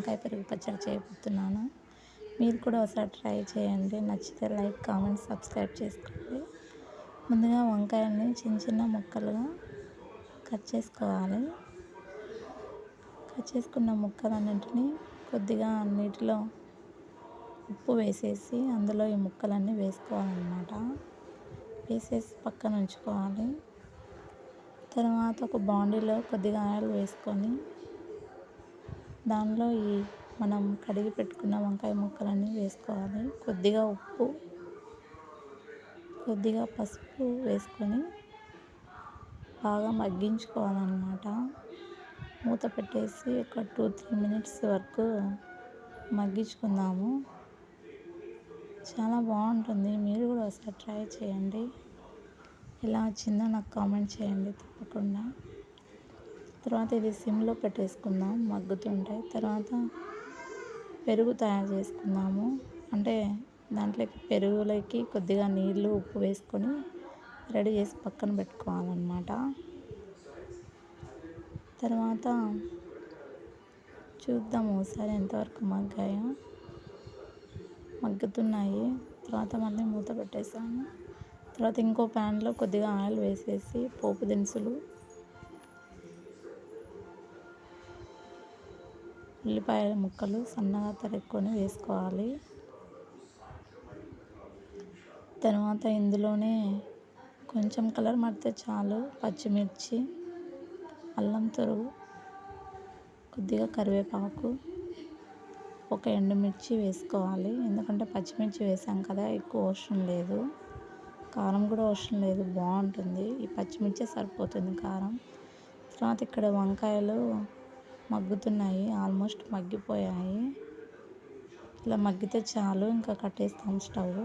వంకాయ పెరుగు పచ్చడి చేయబోతున్నాను. మీరు కూడా ఒకసారి ట్రై చేయండి. నచ్చితే లైక్, కామెంట్, సబ్స్క్రైబ్ చేసుకోండి. ముందుగా వంకాయల్ని చిన్న చిన్న ముక్కలుగా కట్ చేసుకోవాలి. కట్ చేసుకున్న ముక్కలన్నింటినీ కొద్దిగా నీటిలో ఉప్పు వేసేసి అందులో ఈ ముక్కలన్నీ వేసుకోవాలన్నమాట. వేసేసి పక్కన ఉంచుకోవాలి. తర్వాత ఒక బాండీలో కొద్దిగా ఆయిల్ వేసుకొని దానిలో ఈ మనం కడిగి పెట్టుకున్న వంకాయ ముక్కలన్నీ వేసుకోవాలి. కొద్దిగా ఉప్పు, కొద్దిగా పసుపు వేసుకొని బాగా మగ్గించుకోవాలన్నమాట. మూత పెట్టేసి ఒక 2-3 మినిట్స్ వరకు మగ్గించుకుందాము. చాలా బాగుంటుంది. మీరు కూడా ఒకసారి ట్రై చేయండి. ఎలా వచ్చిందో నాకు కామెంట్ చేయండి తప్పకుండా. తర్వాత ఇది సిమ్లో పెట్టేసుకుందాం మగ్గుతుంటాయి. తర్వాత పెరుగు తయారు చేసుకుందాము. అంటే దాంట్లోకి పెరుగులోకి కొద్దిగా నీళ్ళు, ఉప్పు వేసుకొని రెడీ చేసి పక్కన పెట్టుకోవాలన్నమాట. తర్వాత చూద్దాము ఒకసారి ఎంతవరకు మగ్గాయో. మగ్గుతున్నాయి. తర్వాత మళ్ళీ మూత పెట్టేసాము. తర్వాత ఇంకో ప్యాన్లో కొద్దిగా ఆయిల్ వేసేసి పోపు దినుసులు, ఉల్లిపాయల ముక్కలు సన్నగా తరుక్కొని వేసుకోవాలి. తర్వాత ఇందులోనే కొంచెం కలర్ మారితే చాలు పచ్చిమిర్చి, అల్లం తురుగు, కొద్దిగా కరివేపాకు, ఒక ఎండుమిర్చి వేసుకోవాలి. ఎందుకంటే పచ్చిమిర్చి వేసాం కదా, ఎక్కువ అవసరం లేదు. కారం కూడా అవసరం లేదు, బాగుంటుంది. ఈ పచ్చిమిర్చి సరిపోతుంది కారం. తర్వాత ఇక్కడ వంకాయలు మగ్గుతున్నాయి, ఆల్మోస్ట్ మగ్గిపోయాయి. ఇలా మగ్గితే చాలు, ఇంకా కట్టేస్తాం స్టవ్.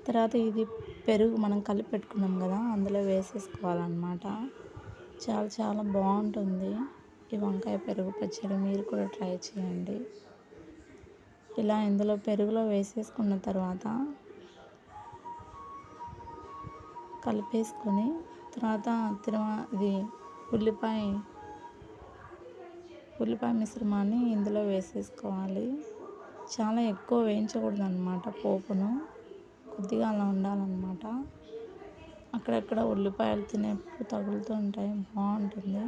తర్వాత ఇది పెరుగు మనం కలిపి పెట్టుకున్నాం కదా, అందులో వేసేసుకోవాలన్నమాట. చాలా చాలా బాగుంటుంది ఈ వంకాయ పెరుగు పచ్చడి. మీరు కూడా ట్రై చేయండి. ఇలా ఇందులో పెరుగులో వేసేసుకున్న తర్వాత కలిపేసుకొని తర్వాత ఇది ఉల్లిపాయ మిశ్రమాన్ని ఇందులో వేసేసుకోవాలి. చాలా ఎక్కువ వేయించకూడదు అన్నమాట పోపును, కొద్దిగా అలా ఉండాలన్నమాట. అక్కడక్కడ ఉల్లిపాయలు తినేప్పుడు తగులుతూ ఉంటాయి, బాగుంటుంది.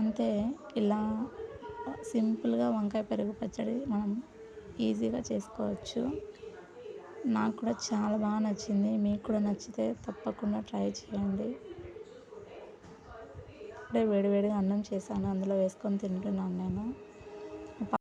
అంతే, ఇలా సింపుల్గా వంకాయ పెరుగు పచ్చడి మనం ఈజీగా చేసుకోవచ్చు. నాకు కూడా చాలా బాగా నచ్చింది. మీకు కూడా నచ్చితే తప్పకుండా ట్రై చేయండి. ఇప్పుడే వేడివేడిగా అన్నం చేశాను, అందులో వేసుకొని తింటున్నాను నేను.